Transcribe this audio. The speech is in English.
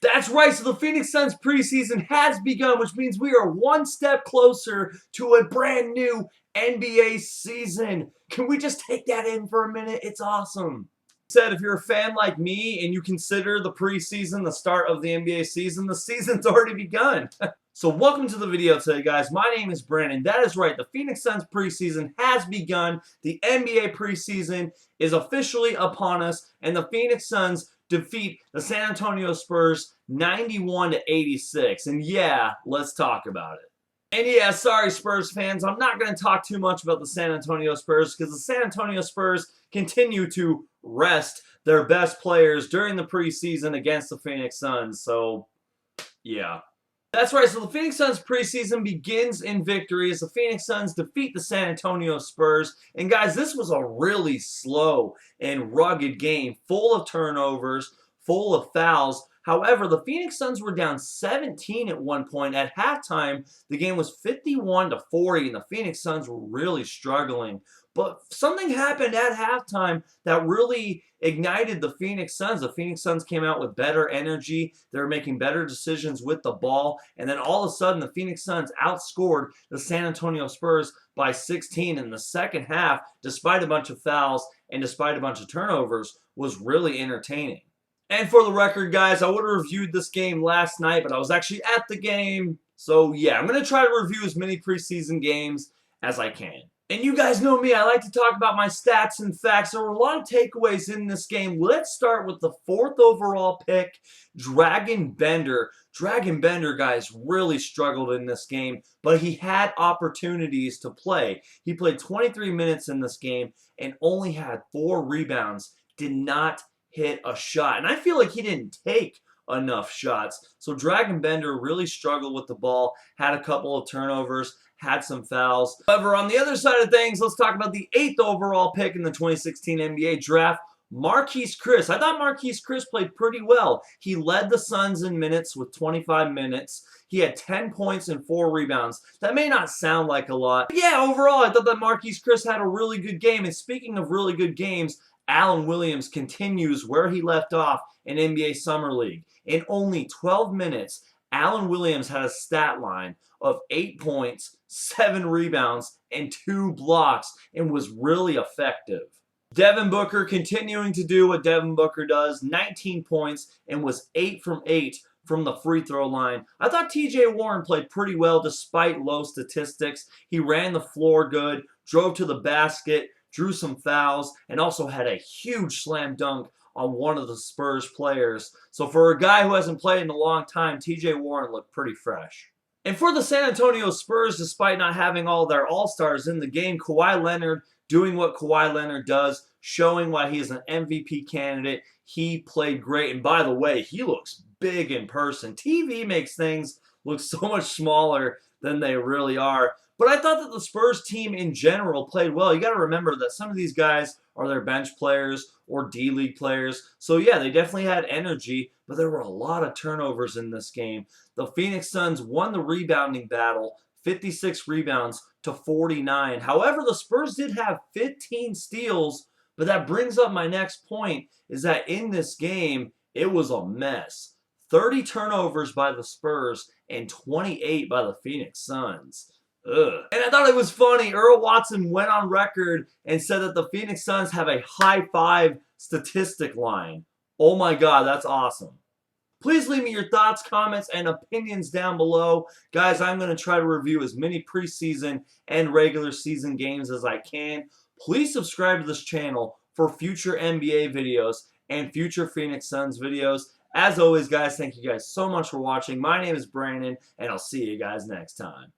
That's right, so the Phoenix Suns preseason has begun, which means we are one step closer to a brand new NBA season. Can we just take that in for a minute? It's awesome. Said if you're a fan like me and you consider the preseason the start of the NBA season, the season's already begun. So welcome to the video today, guys. My name is Brandon. That is right, the Phoenix Suns preseason has begun. The NBA preseason is officially upon us, and the Phoenix Suns defeat the San Antonio Spurs 91-86. And yeah, let's talk about it. And yeah, sorry Spurs fans, I'm not going to talk too much about the San Antonio Spurs because the San Antonio Spurs continue to rest their best players during the preseason against the Phoenix Suns. So, yeah. That's right, so the Phoenix Suns preseason begins in victory as the Phoenix Suns defeat the San Antonio Spurs. And guys, this was a really slow and rugged game, full of turnovers, full of fouls. However, the Phoenix Suns were down 17 at one point. At halftime, the game was 51-40, and the Phoenix Suns were really struggling. But something happened at halftime that really ignited the Phoenix Suns. The Phoenix Suns came out with better energy. They were making better decisions with the ball. And then all of a sudden, the Phoenix Suns outscored the San Antonio Spurs by 16 in the second half, despite a bunch of fouls and despite a bunch of turnovers, was really entertaining. And for the record, guys, I would have reviewed this game last night, but I was actually at the game. So yeah, I'm going to try to review as many preseason games as I can. And you guys know me, I like to talk about my stats and facts. There were a lot of takeaways in this game. Let's start with the 4th overall pick, Dragan Bender. Dragan Bender, guys, really struggled in this game, but he had opportunities to play. He played 23 minutes in this game and only had 4 rebounds, did not hit a shot. And I feel like he didn't take enough shots. So Dragan Bender really struggled with the ball, had a couple of turnovers, had some fouls. However, on the other side of things, let's talk about the 8th overall pick in the 2016 NBA draft, Marquese Chriss. I thought Marquese Chriss played pretty well. He led the Suns in minutes with 25 minutes. He had 10 points and 4 rebounds. That may not sound like a lot. But yeah, overall, I thought that Marquese Chriss had a really good game. And speaking of really good games, Alan Williams continues where he left off in NBA Summer League. In only 12 minutes, Alan Williams had a stat line of 8 points, 7 rebounds, and 2 blocks, and was really effective. Devin Booker continuing to do what Devin Booker does, 19 points, and was 8 from 8 from the free throw line. I thought TJ Warren played pretty well despite low statistics. He ran the floor good, drove to the basket, drew some fouls, and also had a huge slam dunk on one of the Spurs players. So for a guy who hasn't played in a long time, TJ Warren looked pretty fresh. And for the San Antonio Spurs, despite not having all their all-stars in the game, Kawhi Leonard doing what Kawhi Leonard does, showing why he is an MVP candidate. He played great. And by the way, he looks big in person. TV makes things look so much smaller than they really are. But I thought that the Spurs team in general played well. You got to remember that some of these guys are their bench players or D-League players. So yeah, they definitely had energy, but there were a lot of turnovers in this game. The Phoenix Suns won the rebounding battle, 56 rebounds to 49. However, the Spurs did have 15 steals, but that brings up my next point, is that in this game, it was a mess. 30 turnovers by the Spurs and 28 by the Phoenix Suns. Ugh. And I thought it was funny. Earl Watson went on record and said that the Phoenix Suns have a high 5 statistic line. Oh my God, that's awesome. Please leave me your thoughts, comments, and opinions down below. Guys, I'm going to try to review as many preseason and regular season games as I can. Please subscribe to this channel for future NBA videos and future Phoenix Suns videos. As always, guys, thank you guys so much for watching. My name is Brandon, and I'll see you guys next time.